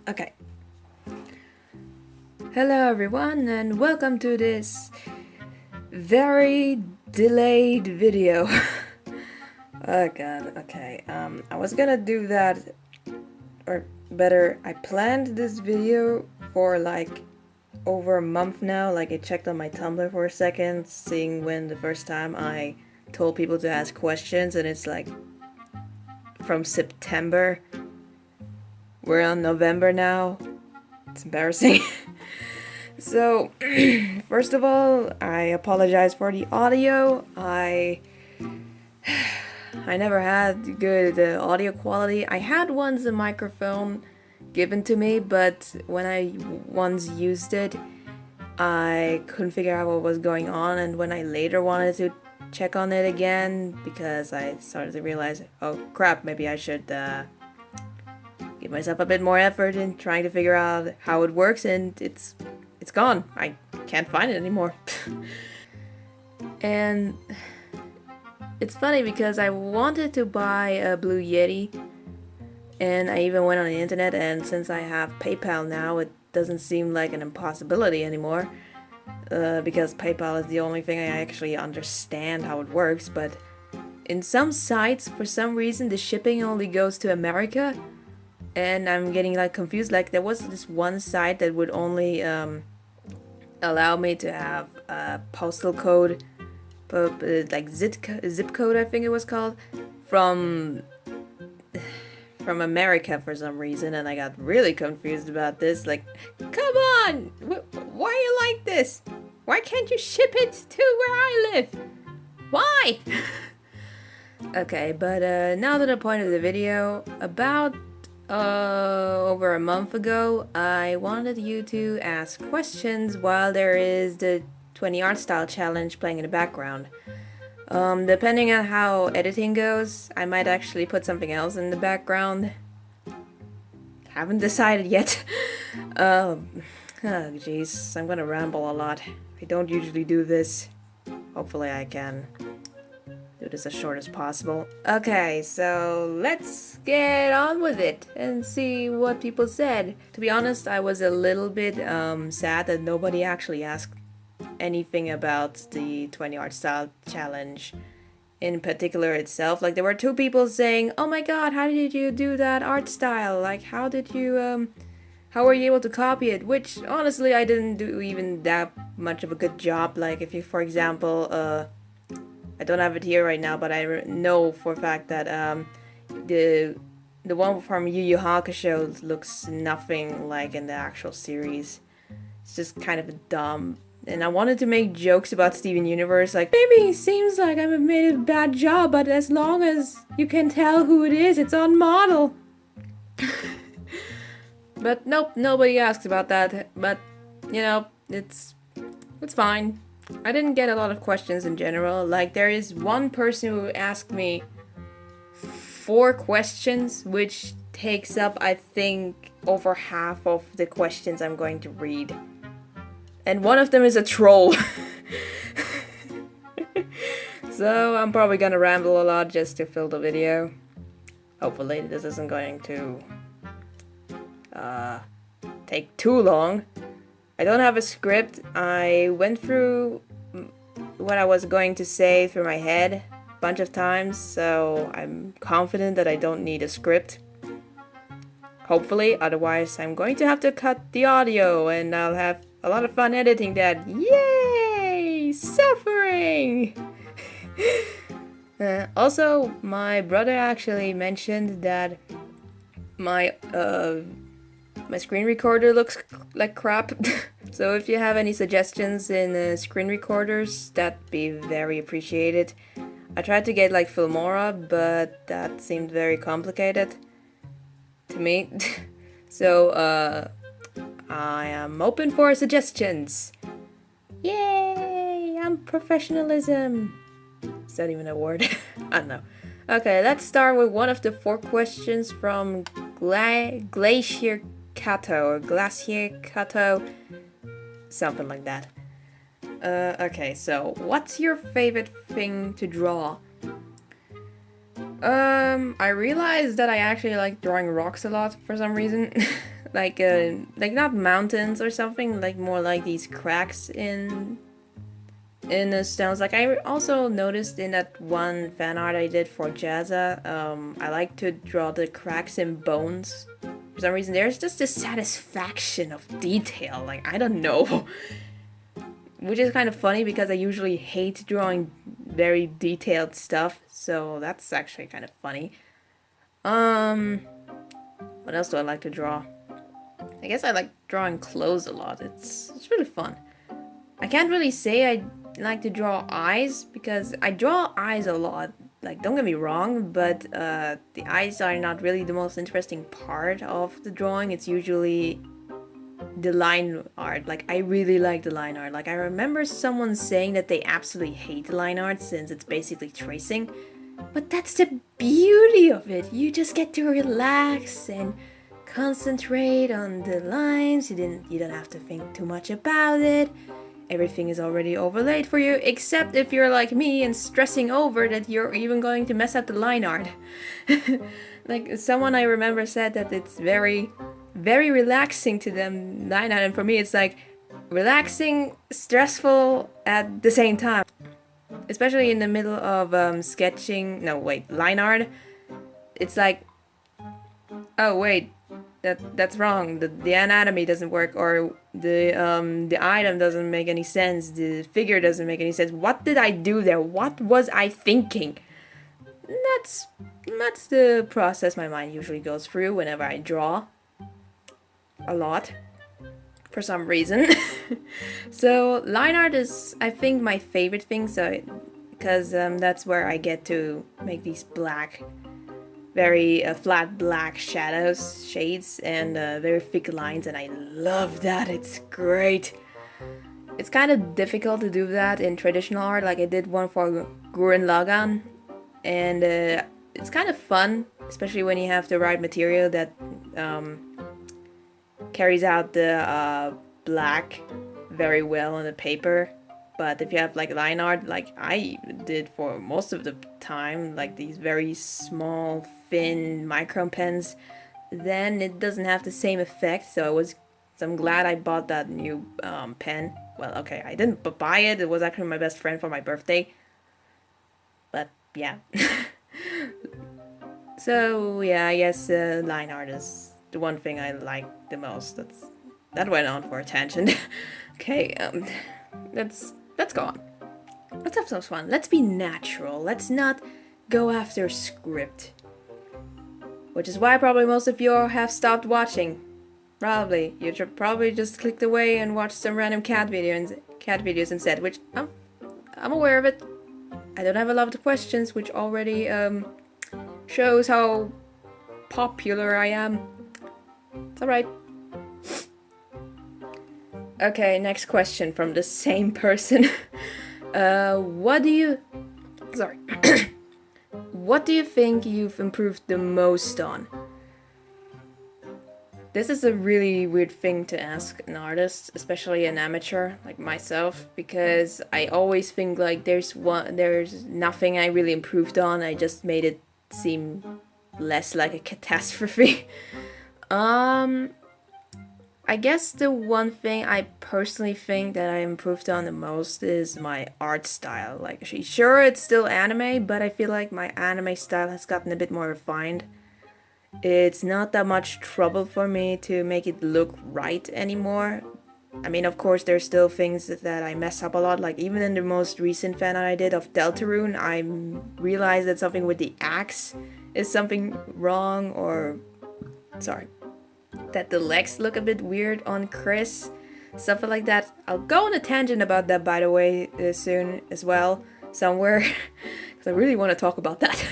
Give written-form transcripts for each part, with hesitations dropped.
Okay. Hello everyone and welcome to this very delayed video. Oh god, okay. I was gonna do that, or better, I planned this video for like over a month now. Like I checked on my Tumblr for a second, seeing when the first time I told people to ask questions, and it's like from September. We're on November now. It's embarrassing. So, first of all, I apologize for the audio. I never had good audio quality. I had once a microphone given to me, but when I once used it, I couldn't figure out what was going on, and when I later wanted to check on it again, because I started to realize, oh crap, maybe I should give myself a bit more effort in trying to figure out how it works, and it's gone. I can't find it anymore. And it's funny because I wanted to buy a Blue Yeti, and I even went on the internet, and since I have PayPal now, it doesn't seem like an impossibility anymore, because PayPal is the only thing I actually understand how it works. But in some sites, for some reason, the shipping only goes to America, and I'm getting like confused. Like there was this one site that would only allow me to have a postal code, like zip code I think it was called, from America for some reason, and I got really confused about this. Like, come on, why are you like this? Why can't you ship it to where I live? Why? Okay, but now to the point of the video. About over a month ago, I wanted you to ask questions while there is the 20 Artstyle challenge playing in the background. Depending on how editing goes, I might actually put something else in the background. Haven't decided yet. Oh jeez, I'm gonna ramble a lot. I don't usually do this. Hopefully I can do this as short as possible. Okay, so let's get on with it and see what people said. To be honest, I was a little bit sad that nobody actually asked anything about the 20 Artstyle challenge in particular itself. Like there were two people saying, oh my god, how did you do that art style? Like how did you how were you able to copy it? Which honestly I didn't do even that much of a good job. Like if you, for example, I don't have it here right now, but I know for a fact that the one from Yu Yu Hakusho looks nothing like in the actual series. It's just kind of dumb. And I wanted to make jokes about Steven Universe, like, maybe it seems like I've made a bad job, but as long as you can tell who it is, it's on model. But nope, nobody asked about that. But, you know, it's fine. I didn't get a lot of questions in general. Like, there is one person who asked me 4 questions, which takes up, I think, over half of the questions I'm going to read. And one of them is a troll. So I'm probably gonna ramble a lot just to fill the video. Hopefully this isn't going to take too long. I don't have a script. I went through what I was going to say through my head a bunch of times, so I'm confident that I don't need a script. Hopefully, otherwise I'm going to have to cut the audio, and I'll have a lot of fun editing that. Yay! Suffering! Also, my brother actually mentioned that my screen recorder looks like crap. So if you have any suggestions in screen recorders, that'd be very appreciated. I tried to get like Filmora, but that seemed very complicated to me. So I am open for suggestions. Yay! I'm professionalism. Is that even a word? I don't know. Okay, let's start with one of the 4 questions from Glacier Kato, something like that. Okay, so what's your favorite thing to draw? I realized that I actually like drawing rocks a lot for some reason. like not mountains or something, like more like these cracks in the stones. Like I also noticed in that one fan art I did for Jazza, I like to draw the cracks in bones. For some reason, there's just this satisfaction of detail. Like I don't know, which is kind of funny because I usually hate drawing very detailed stuff. So that's actually kind of funny. What else do I like to draw? I guess I like drawing clothes a lot. It's really fun. I can't really say I like to draw eyes because I draw eyes a lot. Like, don't get me wrong, but the eyes are not really the most interesting part of the drawing. It's usually the line art. Like, I really like the line art. Like, I remember someone saying that they absolutely hate the line art since it's basically tracing. But that's the beauty of it. You just get to relax and concentrate on the lines. You don't have to think too much about it. Everything is already overlaid for you, except if you're like me and stressing over that you're even going to mess up the line art. Like someone I remember said that it's very, very relaxing to them line art, and for me it's like relaxing, stressful at the same time. Especially in the middle of sketching, no wait, line art. It's like, oh wait, that's wrong. The anatomy doesn't work, or the item doesn't make any sense. The figure doesn't make any sense. What did I do there? What was I thinking? That's the process my mind usually goes through whenever I draw. A lot, for some reason. So line art is, I think, my favorite thing. So because that's where I get to make these black, very flat black shades, and very thick lines, and I love that. It's great. It's kind of difficult to do that in traditional art. Like I did one for Gurren Lagann, and it's kind of fun, especially when you have the right material that carries out the black very well on the paper. But if you have like line art, like I did for most of the time, like these very small, thin micron pens, then it doesn't have the same effect. So I'm glad I bought that new pen. Well, okay, I didn't buy it. It was actually my best friend for my birthday. But yeah. So yeah, I guess line art is the one thing I like the most. That went on for a tangent. Okay, let's go on. Let's have some fun. Let's be natural. Let's not go after script. Which is why probably most of you have stopped watching. Probably. You probably just clicked away and watched some random cat videos instead, which I'm aware of it. I don't have a lot of questions, which already shows how popular I am. It's alright. Okay, next question from the same person. What do you think you've improved the most on? This is a really weird thing to ask an artist, especially an amateur like myself, because I always think like there's nothing I really improved on. I just made it seem less like a catastrophe. I guess the one thing I personally think that I improved on the most is my art style. Like, sure, it's still anime, but I feel like my anime style has gotten a bit more refined. It's not that much trouble for me to make it look right anymore. I mean, of course, there's still things that I mess up a lot. Like, even in the most recent fan art I did of Deltarune, I realized that something with the axe is something wrong, or... sorry. That the legs look a bit weird on Chris. Stuff like that. I'll go on a tangent about that, by the way, soon as well. Somewhere. Because I really want to talk about that.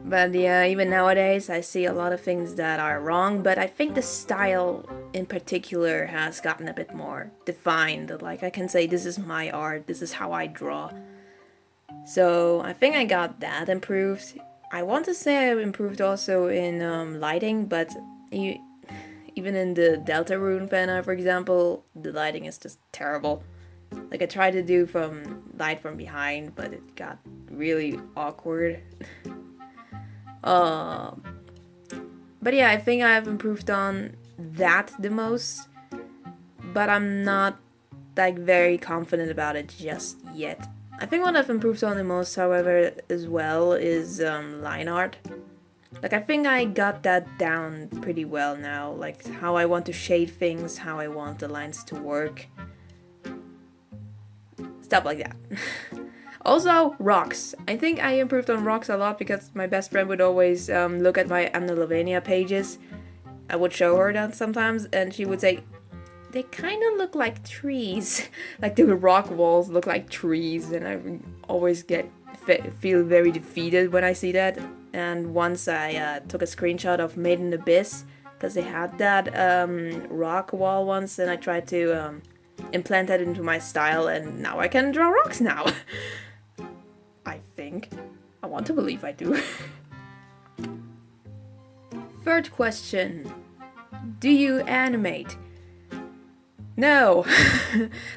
But yeah, even nowadays I see a lot of things that are wrong. But I think the style in particular has gotten a bit more defined. Like I can say, this is my art. This is how I draw. So I think I got that improved. I want to say I improved also in lighting, but even in the Deltarune fan art, for example, the lighting is just terrible. Like I tried to do light from behind, but it got really awkward. But yeah, I think I've improved on that the most. But I'm not like very confident about it just yet. I think what I've improved on the most, however, as well is line art. Like I think I got that down pretty well now, like how I want to shade things, how I want the lines to work. Stuff like that. Also, rocks. I think I improved on rocks a lot because my best friend would always look at my Amnelovania pages. I would show her that sometimes and she would say, they kind of look like trees. Like the rock walls look like trees, and I always feel very defeated when I see that. And once I took a screenshot of Made in Abyss, because they had that rock wall once, and I tried to implant that into my style, and now I can draw rocks now. I think. I want to believe I do. Third question. Do you animate? No.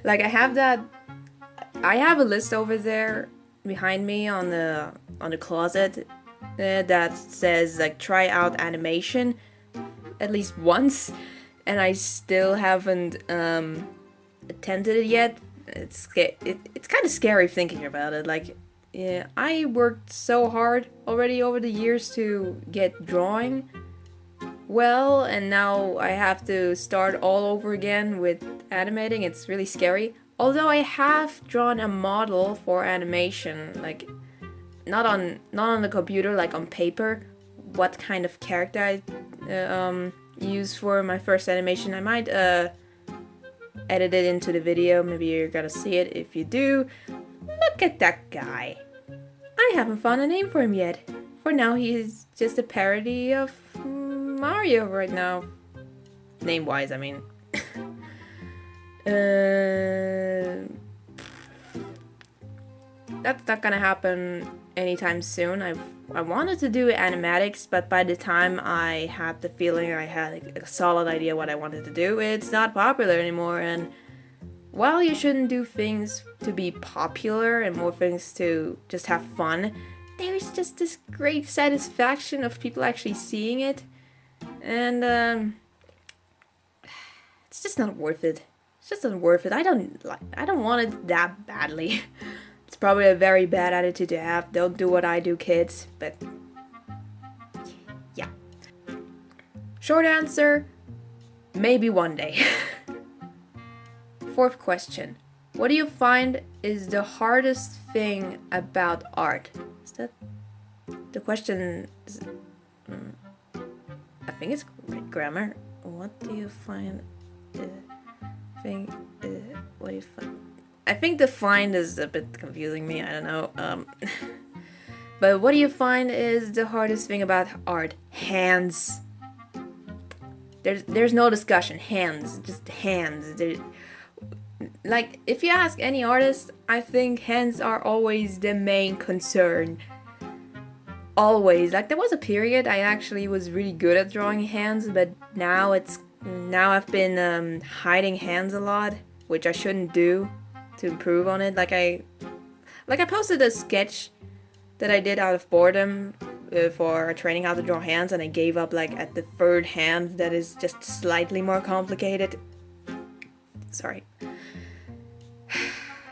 Like I have a list over there behind me on the closet that says like try out animation at least once, and I still haven't attempted it yet. It's kind of scary thinking about it. Like yeah, I worked so hard already over the years to get drawing well, and now I have to start all over again with animating. It's really scary. Although I have drawn a model for animation, like not on the computer, like on paper, what kind of character I use for my first animation. I might edit it into the video. Maybe you're gonna see it. If you do, look at that guy. I haven't found a name for him yet. For now, he's just a parody of Mario right now. Name-wise, I mean. That's not gonna happen anytime soon. I wanted to do animatics, but by the time I had the feeling I had a solid idea what I wanted to do, it's not popular anymore. And while you shouldn't do things to be popular and more things to just have fun, there's just this great satisfaction of people actually seeing it. And it's just not worth it. It's just not worth it. I don't want it that badly. It's probably a very bad attitude to have. Don't do what I do, kids. But yeah. Short answer, maybe one day. Fourth question. What do you find is the hardest thing about art? Is that the question? I think it's grammar. What do you find? What do you find? I think the find is a bit confusing me. I don't know. But what do you find is the hardest thing about art? Hands. There's no discussion. Hands, just hands. Like if you ask any artist, I think hands are always the main concern. Always. Like there was a period I actually was really good at drawing hands, but now I've been hiding hands a lot, which I shouldn't do to improve on it. Like I posted a sketch that I did out of boredom for training how to draw hands, and I gave up like at the third hand that is just slightly more complicated. Sorry.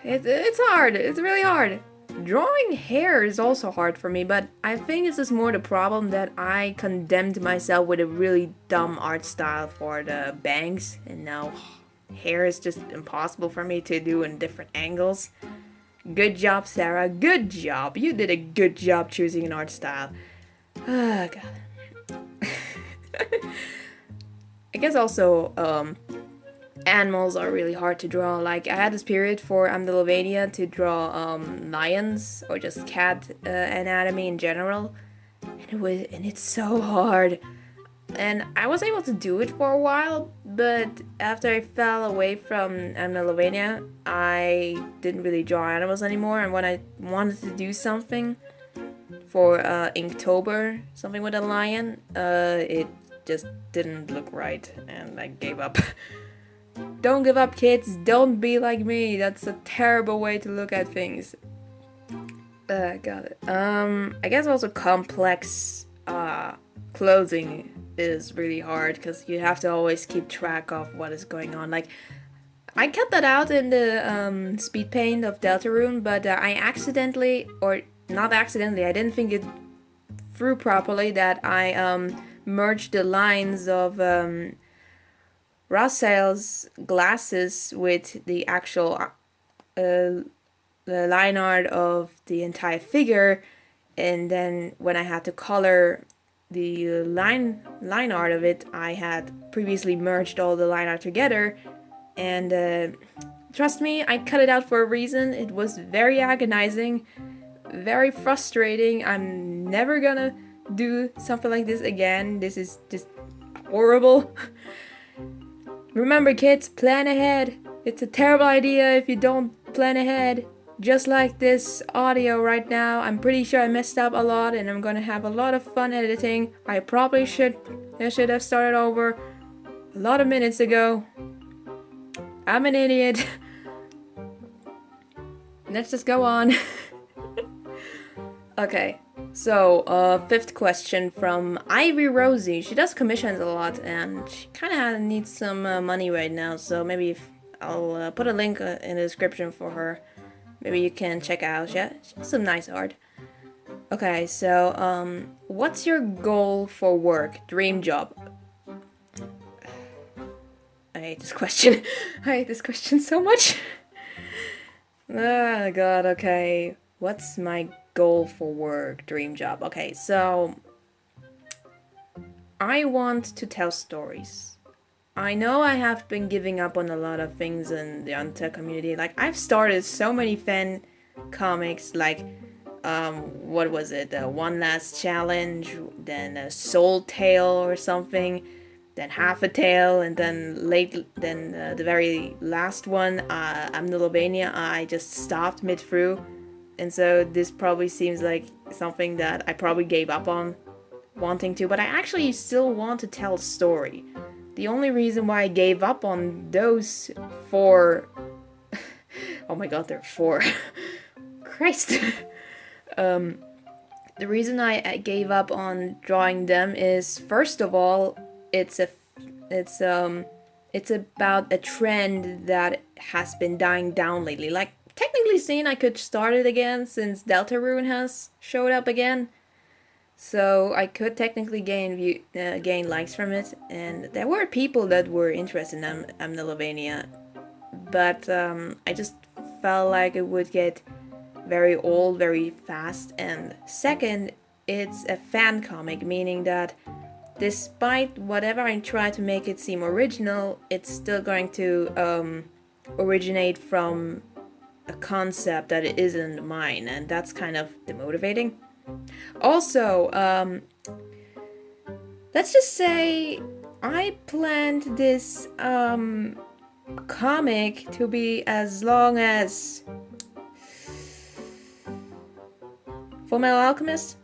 It's hard. It's really hard. Drawing hair is also hard for me, but I think this is more the problem that I condemned myself with a really dumb art style for the bangs, and now hair is just impossible for me to do in different angles. Good job, Sarah. Good job. You did a good job choosing an art style. Oh, God. I guess also, animals are really hard to draw. Like I had this period for Amnelovania to draw lions or just cat anatomy in general, and it's so hard. And I was able to do it for a while, but after I fell away from Amnelovania, I didn't really draw animals anymore. And when I wanted to do something for Inktober, something with a lion, it just didn't look right, and I gave up. Don't give up, kids. Don't be like me. That's a terrible way to look at things. Got it. I guess also complex clothing is really hard because you have to always keep track of what is going on. Like, I cut that out in the Speedpaint of Deltarune, but I accidentally, or not accidentally, I didn't think it through properly that I merged the lines of Artstyle's glasses with the actual the line art of the entire figure, and then when I had to color the line art of it, I had previously merged all the line art together, and trust me, I cut it out for a reason. It was very agonizing, very frustrating. I'm never gonna do something like this again. This is just horrible. Remember, kids, plan ahead. It's a terrible idea if you don't plan ahead. Just like this audio right now, I'm pretty sure I messed up a lot and I'm gonna have a lot of fun editing. I probably should have started over a lot of minutes ago. I'm an idiot. Let's just go on. Okay, so fifth question from Ivy Rosie. She does commissions a lot and she kind of needs some money right now, so maybe I'll put a link in the description for her. Maybe you can check out. She has some nice art. Okay, so what's your goal for work? Dream job? I hate this question. I hate this question so much. Oh god, okay. What's my goal for work? Dream job. Okay, so I want to tell stories. I know I have been giving up on a lot of things in the Untucked community. Like, I've started so many fan comics, like, what was it? One Last Challenge, then a Soul Tale or something, then Half a Tale, and then the very last one, Amnelovania, I just stopped mid-through. And so this probably seems like something that I probably gave up on wanting to, but I actually still want to tell a story. The only reason why I gave up on those 4... oh my god, there are 4. Christ. The reason I gave up on drawing them is, first of all, it's about a trend that has been dying down lately. Like, technically seen, I could start it again since Deltarune has showed up again. So I could technically gain likes from it, and there were people that were interested in Amnelovania, but I just felt like it would get very old very fast. And second, it's a fan comic, meaning that despite whatever I try to make it seem original, it's still going to originate from a concept that it isn't mine, and that's kind of demotivating. Also, let's just say I planned this comic to be as long as Fullmetal Alchemist?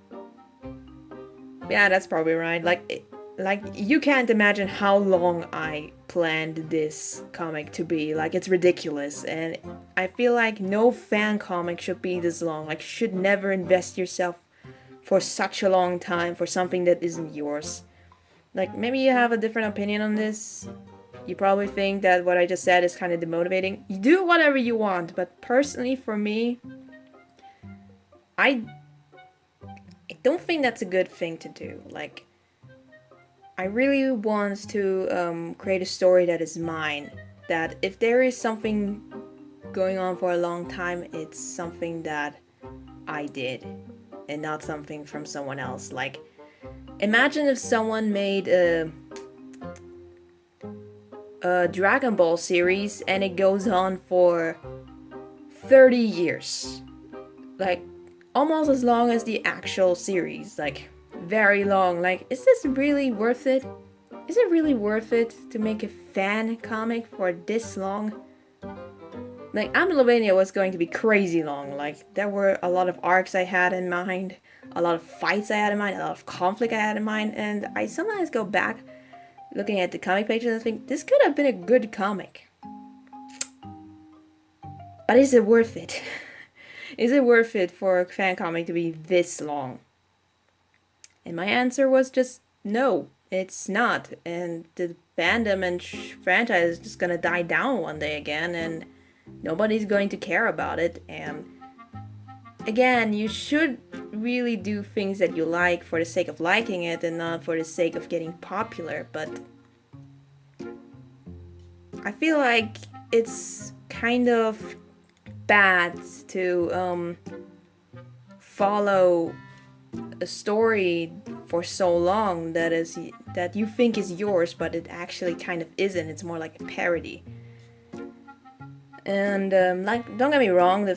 Yeah, that's probably right. Like you can't imagine how long I planned this comic to be. Like, it's ridiculous, and I feel like no fan comic should be this long. Like, you should never invest yourself for such a long time for something that isn't yours. Like, maybe you have a different opinion on this. You probably think that what I just said is kind of demotivating. You do whatever you want, but personally for me, I don't think that's a good thing to do. Like, I really want to create a story that is mine. That if there is something going on for a long time, it's something that I did and not something from someone else. Like, imagine if someone made a Dragon Ball series and it goes on for 30 years. Like, almost as long as the actual series. Like, very long. Like, is this really worth it? Is it really worth it to make a fan comic for this long? Like, Amnelovania was going to be crazy long. Like, there were a lot of arcs I had in mind, a lot of fights I had in mind, a lot of conflict I had in mind, and I sometimes go back looking at the comic pages and think, this could have been a good comic. But is it worth it? Is it worth it for a fan comic to be this long? And my answer was just no. It's not, and the fandom and franchise is just gonna die down one day again, and nobody's going to care about it. And again, you should really do things that you like for the sake of liking it and not for the sake of getting popular. But I feel like it's kind of bad to follow a story for so long that you think is yours, but it actually kind of isn't. It's more like a parody. And like, don't get me wrong,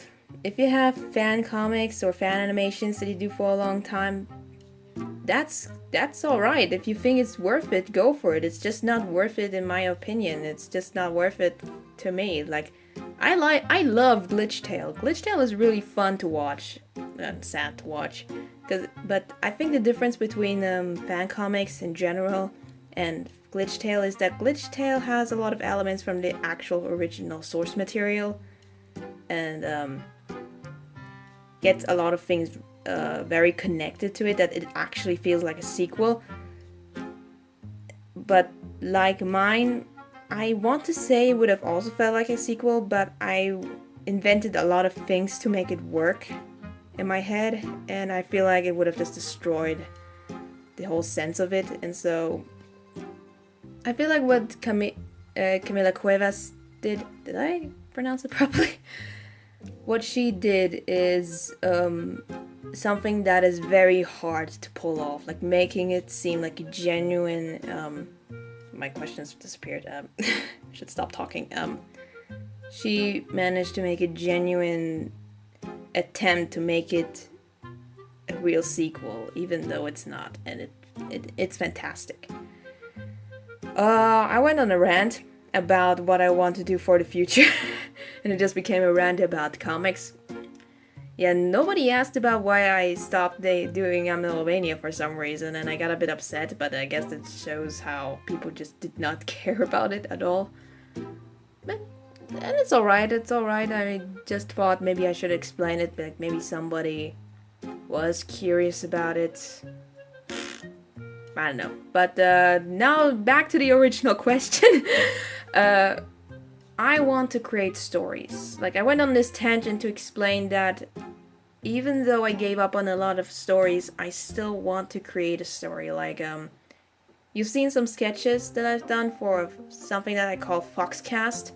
if you have fan comics or fan animations that you do for a long time, that's all right. If you think it's worth it, go for it. It's just not worth it in my opinion. It's just not worth it to me. Like, I love Glitchtail. Glitchtail is really fun to watch. Sad to watch. But I think the difference between fan comics in general and Glitchtail is that Glitchtail has a lot of elements from the actual original source material, and gets a lot of things very connected to it, that it actually feels like a sequel. But like mine, I want to say it would have also felt like a sequel, but I invented a lot of things to make it work in my head, and I feel like it would have just destroyed the whole sense of it. And so I feel like what Camila Cuevas did I pronounce it properly? What she did is something that is very hard to pull off, like making it seem like a genuine my questions disappeared. I should stop talking. She managed to make a genuine attempt to make it a real sequel, even though it's not, and it's fantastic. I went on a rant about what I want to do for the future, and it just became a rant about comics. Yeah, nobody asked about why I stopped doing Melovania for some reason, and I got a bit upset, but I guess it shows how people just did not care about it at all. And it's alright, I just thought maybe I should explain it, like maybe somebody was curious about it. I don't know. But now back to the original question. I want to create stories. Like, I went on this tangent to explain that even though I gave up on a lot of stories, I still want to create a story. Like, you've seen some sketches that I've done for something that I call Foxcast.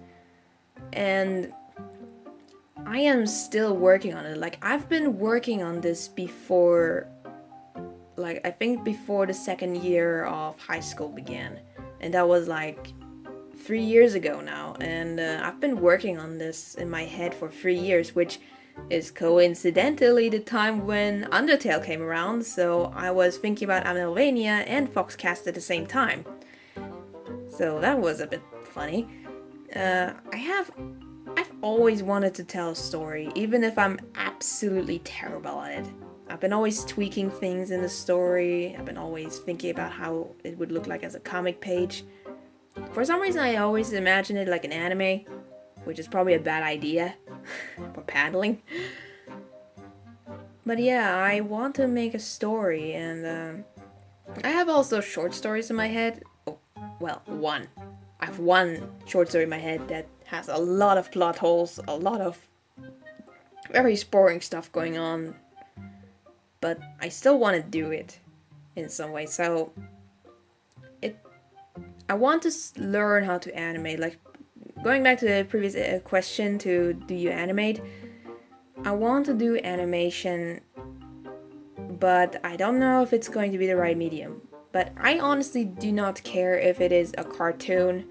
And I am still working on it. Like, I've been working on this before, like, I think before the second year of high school began. And that was like 3 years ago now. And I've been working on this in my head for 3 years, which is coincidentally the time when Undertale came around. So I was thinking about Melovania and Foxcast at the same time. So that was a bit funny. I've always wanted to tell a story, even if I'm absolutely terrible at it. I've been always tweaking things in the story. I've been always thinking about how it would look like as a comic page. For some reason, I always imagine it like an anime, which is probably a bad idea for paddling. But yeah, I want to make a story, and I have also short stories in my head. Oh, well, one. I have one short story in my head that has a lot of plot holes, a lot of very boring stuff going on, but I still want to do it in some way. So I want to learn how to animate. Like, going back to the previous question to do you animate, I want to do animation, but I don't know if it's going to be the right medium. But I honestly do not care if it is a cartoon,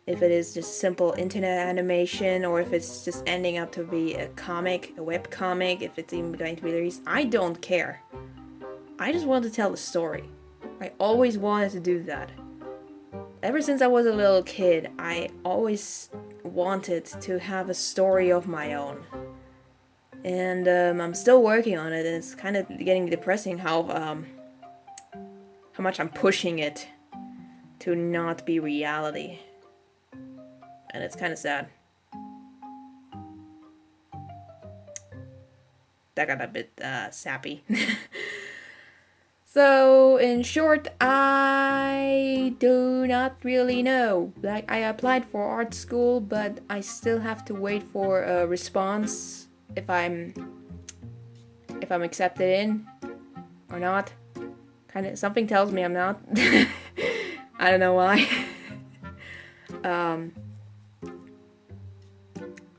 if it is just simple internet animation, or if it's just ending up to be a comic, a web comic, if it's even going to be released. I don't care. I just want to tell a story. I always wanted to do that. Ever since I was a little kid, I always wanted to have a story of my own. And I'm still working on it, and it's kind of getting depressing how much I'm pushing it to not be reality. And it's kind of sad. That got a bit sappy. So, in short, I I do not really know. Like, I applied for art school, but I still have to wait for a response if I'm accepted in or not. Kind of something tells me I'm not. I don't know why.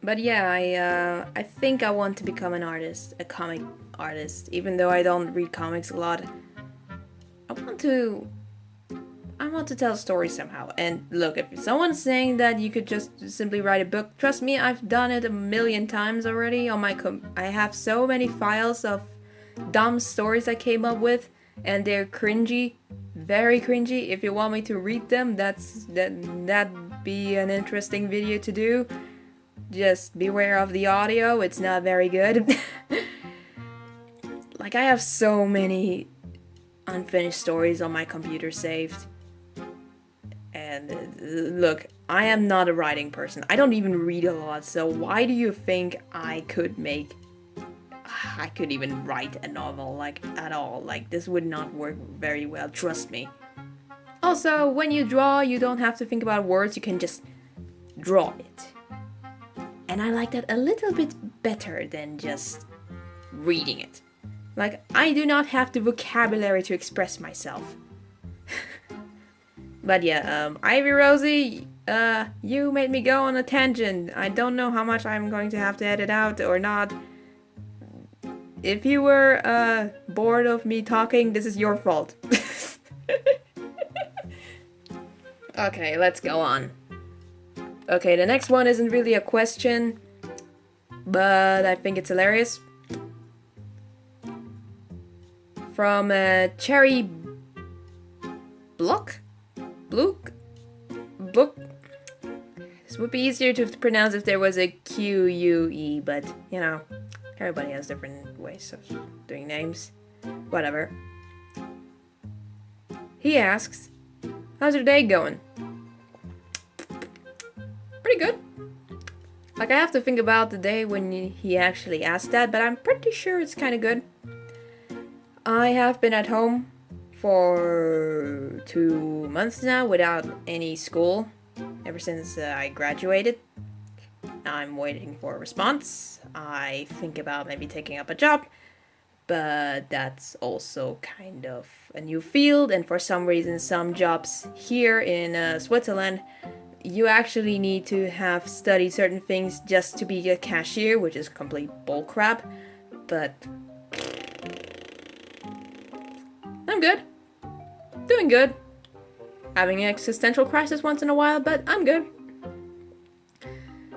But yeah, I think I want to become an artist, a comic artist, even though I don't read comics a lot. I want to tell stories somehow. And look, if someone's saying that you could just simply write a book, trust me, I've done it a million times already on my I have so many files of dumb stories I came up with, and they're cringy, very cringy. If you want me to read them, that'd be an interesting video to do. Just beware of the audio, it's not very good. Like, I have so many unfinished stories on my computer saved. And look, I am not a writing person. I don't even read a lot, so why do you think I could even write a novel, like, at all? Like, this would not work very well, trust me. Also, when you draw, you don't have to think about words, you can just draw it. And I like that a little bit better than just reading it. Like, I do not have the vocabulary to express myself. But yeah, Ivy Rosie, you made me go on a tangent. I don't know how much I'm going to have to edit out or not. If you were bored of me talking, this is your fault. Okay, let's go on. Okay, the next one isn't really a question, but I think it's hilarious. From Cherry Block? Blook? This would be easier to pronounce if there was a Q-U-E, but, you know, everybody has different ways of doing names. Whatever. He asks, how's your day going? Pretty good. Like, I have to think about the day when he actually asked that, but I'm pretty sure it's kind of good. I have been at home for 2 months now without any school, ever since I graduated. I'm waiting for a response. I think about maybe taking up a job, but that's also kind of a new field, and for some reason some jobs here in Switzerland, you actually need to have studied certain things just to be a cashier, which is complete bullcrap, but I'm good. Doing good. Having an existential crisis once in a while, but I'm good.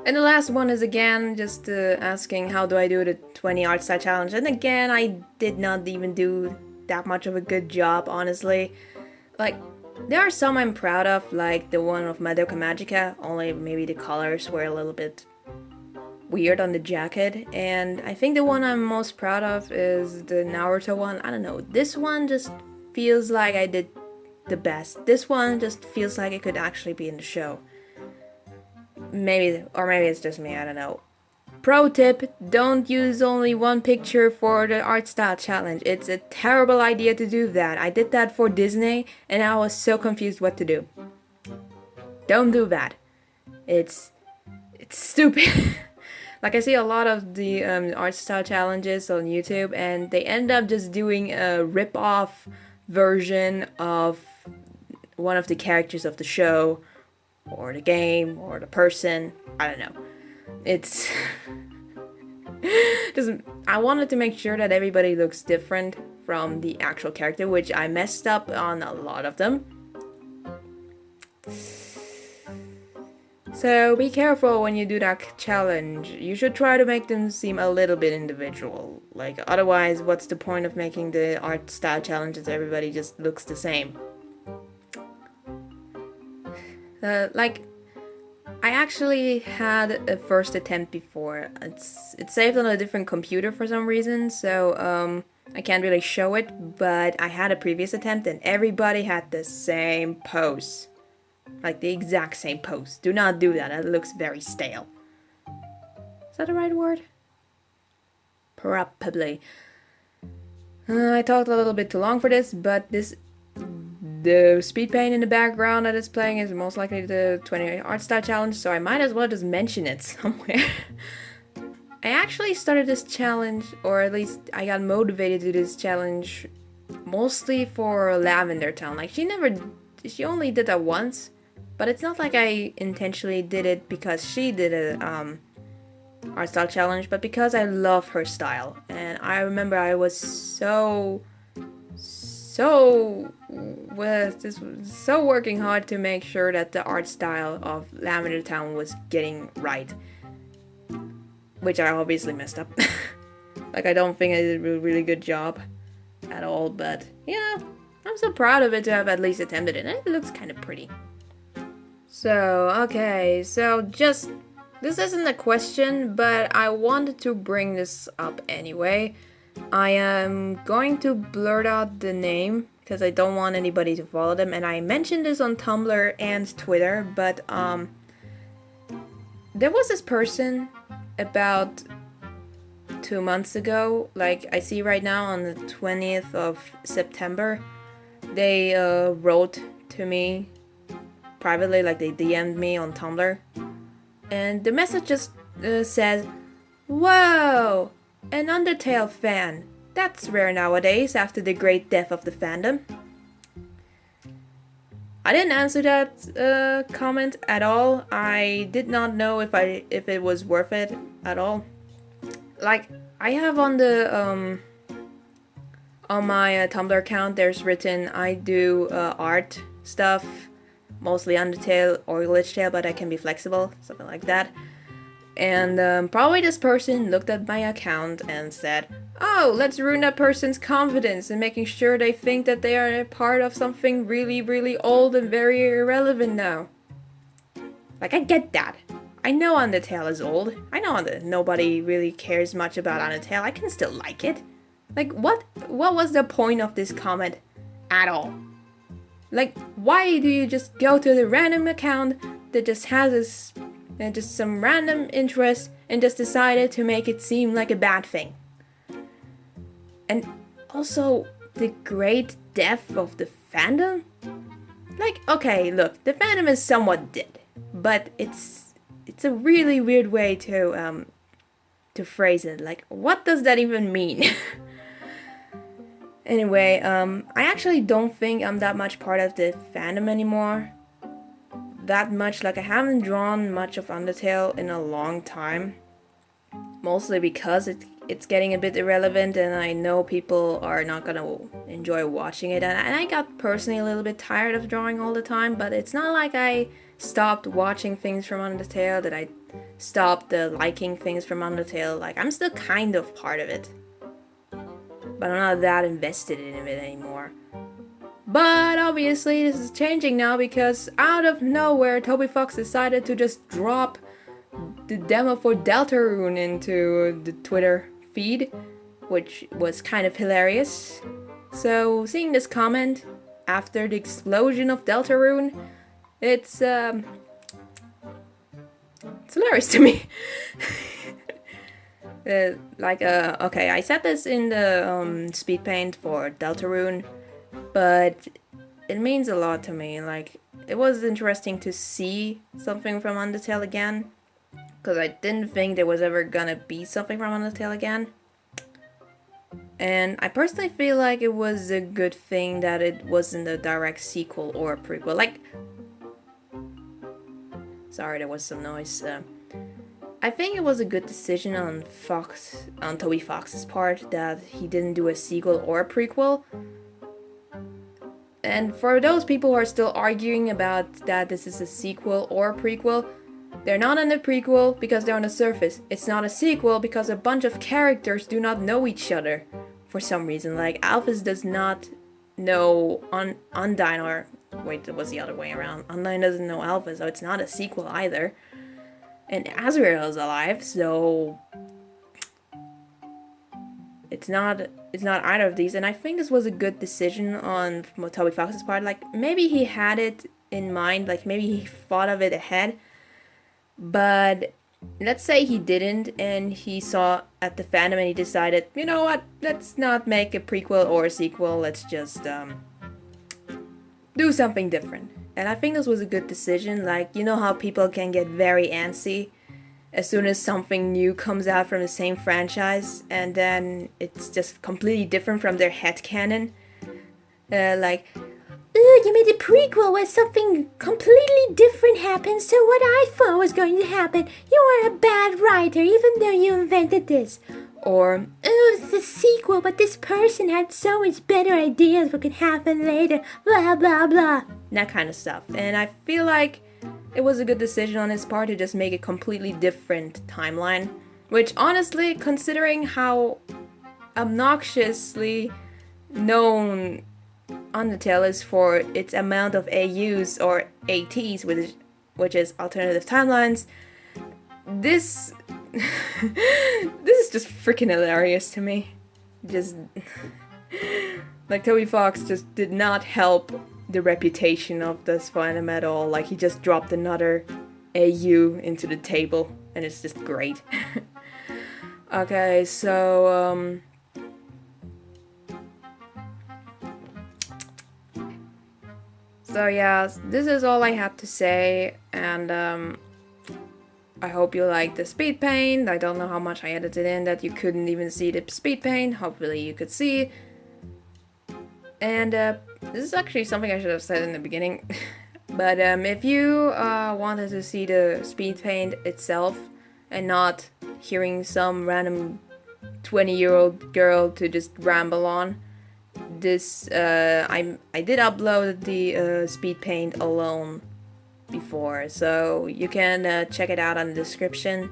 And the last one is again just asking how do I do the 20 Artstyle challenge, and again I did not even do that much of a good job, honestly. Like, there are some I'm proud of, like the one of Madoka Magica, only maybe the colors were a little bit weird on the jacket, and I think the one I'm most proud of is the Naruto one. I don't know, this one just feels like I did the best. This one just feels like it could actually be in the show. Maybe it's just me, I don't know. Pro tip, don't use only one picture for the Artstyle challenge. It's a terrible idea to do that. I did that for Disney and I was so confused what to do. Don't do that. It's stupid. Like, I see a lot of the Artstyle challenges on YouTube and they end up just doing a rip-off version of one of the characters of the show or the game or the person. I don't know. It's just, I wanted to make sure that everybody looks different from the actual character, which I messed up on a lot of them. So be careful when you do that challenge. You should try to make them seem a little bit individual. Like, otherwise, what's the point of making the Artstyle challenges? Everybody just looks the same. Like, I actually had a first attempt before. It's saved on a different computer for some reason, so I can't really show it, but I had a previous attempt and everybody had the same pose. Like, the exact same pose. Do not do that, it looks very stale. Is that the right word? Probably. I talked a little bit too long for this, but the Speedpaint in the background that it's playing is most likely the 20 Artstyle challenge, so I might as well just mention it somewhere. I actually started this challenge, or at least I got motivated to do this challenge mostly for Lavender Town. Like, she only did that once, but it's not like I intentionally did it because she did a art style challenge, but because I love her style. And I remember I was so working hard to make sure that the art style of Lavender Town was getting right, which I obviously messed up. Like, I don't think I did a really good job at all, but yeah, I'm so proud of it to have at least attempted it. It looks kind of pretty. So, okay, so just, this isn't a question, but I wanted to bring this up anyway. I am going to blurt out the name because I don't want anybody to follow them, and I mentioned this on Tumblr and Twitter, but there was this person about 2 months ago, like I see right now on the 20th of September, they wrote to me privately, like they DM'd me on Tumblr, and the message just says, "Whoa, an Undertale fan. That's rare nowadays after the great death of the fandom." I didn't answer that comment at all. I did not know if it was worth it at all. Like, I have on the on my Tumblr account, there's written I do art stuff, mostly Undertale or Glitch Tale, but I can be flexible, something like that. And probably this person looked at my account and said, "Oh, let's ruin that person's confidence and making sure they think that they are a part of something really, really old and very irrelevant now." Like, I get that. I know Undertale is old. I know that nobody really cares much about Undertale. I can still like it. Like, what was the point of this comment at all? Like, why do you just go to the random account that just has this just some random interest and just decided to make it seem like a bad thing? And also, the great death of the fandom? Like, okay, look, the fandom is somewhat dead, but it's a really weird way to phrase it. Like, what does that even mean? Anyway, I actually don't think I'm that much part of the fandom anymore. That much, like, I haven't drawn much of Undertale in a long time. Mostly because it's getting a bit irrelevant, and I know people are not gonna enjoy watching it. And I got personally a little bit tired of drawing all the time, but it's not like I stopped watching things from Undertale, that I stopped liking things from Undertale. Like, I'm still kind of part of it, but I'm not that invested in it anymore. But obviously this is changing now, because out of nowhere Toby Fox decided to just drop the demo for Deltarune into the Twitter feed, which was kind of hilarious. So seeing this comment after the explosion of Deltarune, it's hilarious to me. Okay, I said this in the Speedpaint for Deltarune, but it means a lot to me. Like, it was interesting to see something from Undertale again, because I didn't think there was ever gonna be something from Undertale again. And I personally feel like it was a good thing that it wasn't a direct sequel or a prequel. Like, sorry, there was some noise. I think it was a good decision on Toby Fox's part that he didn't do a sequel or a prequel. And for those people who are still arguing about that this is a sequel or a prequel, they're not in the prequel because they're on the surface. It's not a sequel because a bunch of characters do not know each other for some reason. Like, Alphys does not know Undyne, or wait, it was the other way around. Undyne doesn't know Alphys, so it's not a sequel either. And Azrael is alive, so it's not either of these. And I think this was a good decision on Toby Fox's part. Like, maybe he had it in mind, like maybe he thought of it ahead, but let's say he didn't, and he saw at the fandom and he decided, you know what, let's not make a prequel or a sequel, let's just do something different. And I think this was a good decision. Like, you know how people can get very antsy as soon as something new comes out from the same franchise, and then it's just completely different from their headcanon. Like, ooh, you made a prequel where something completely different happens to what I thought was going to happen. You are a bad writer, even though you invented this. Or, ooh, it's a sequel, but this person had so much better ideas what could happen later. Blah, blah, blah. That kind of stuff. And I feel like it was a good decision on his part to just make a completely different timeline. Which, honestly, considering how obnoxiously known Undertale is for its amount of AUs or ATs, which is alternative timelines, this this is just freaking hilarious to me. Just like Toby Fox just did not help the reputation of this fandom at all. Like, he just dropped another AU into the table, and it's just great. Okay, so so yeah, this is all I had to say, and I hope you liked the speed paint. I don't know how much I edited in that you couldn't even see the speed paint. Hopefully you could see. And this is actually something I should have said in the beginning. But if you wanted to see the speed paint itself and not hearing some random 20-year-old girl to just ramble on, this I did upload the speed paint alone before, so you can check it out on the description.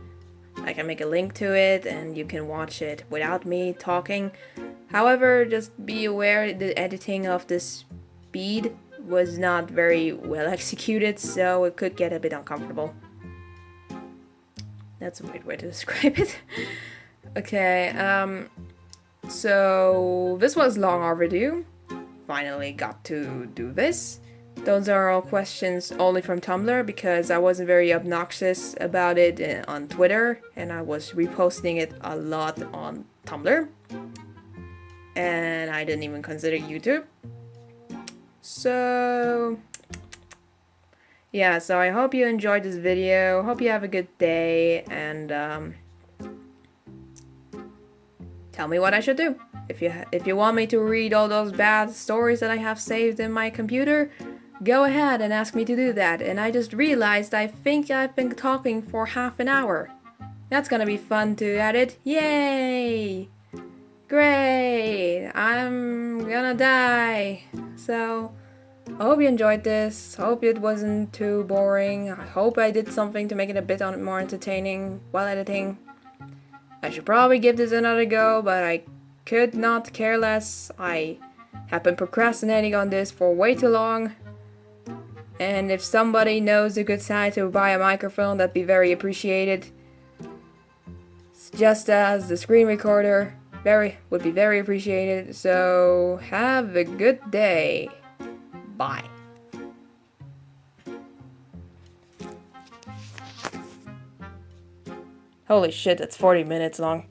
I can make a link to it and you can watch it without me talking. However, just be aware the editing of this speed was not very well executed, so it could get a bit uncomfortable. That's a weird way to describe it. Okay, so this was long overdue. Finally got to do this. Those are all questions only from Tumblr, because I wasn't very obnoxious about it on Twitter, and I was reposting it a lot on Tumblr. And I didn't even consider YouTube. So yeah, so I hope you enjoyed this video. Hope you have a good day, and tell me what I should do. If you want me to read all those bad stories that I have saved in my computer, go ahead and ask me to do that. And I just realized I think I've been talking for half an hour. That's gonna be fun to edit. Yay! Great! I'm gonna die. So, I hope you enjoyed this. Hope it wasn't too boring. I hope I did something to make it a bit more entertaining while editing. I should probably give this another go, but I could not care less. I have been procrastinating on this for way too long. And if somebody knows a good site to buy a microphone, that'd be very appreciated. Just as the screen recorder would be very appreciated. So have a good day. Bye. Holy shit, that's 40 minutes long.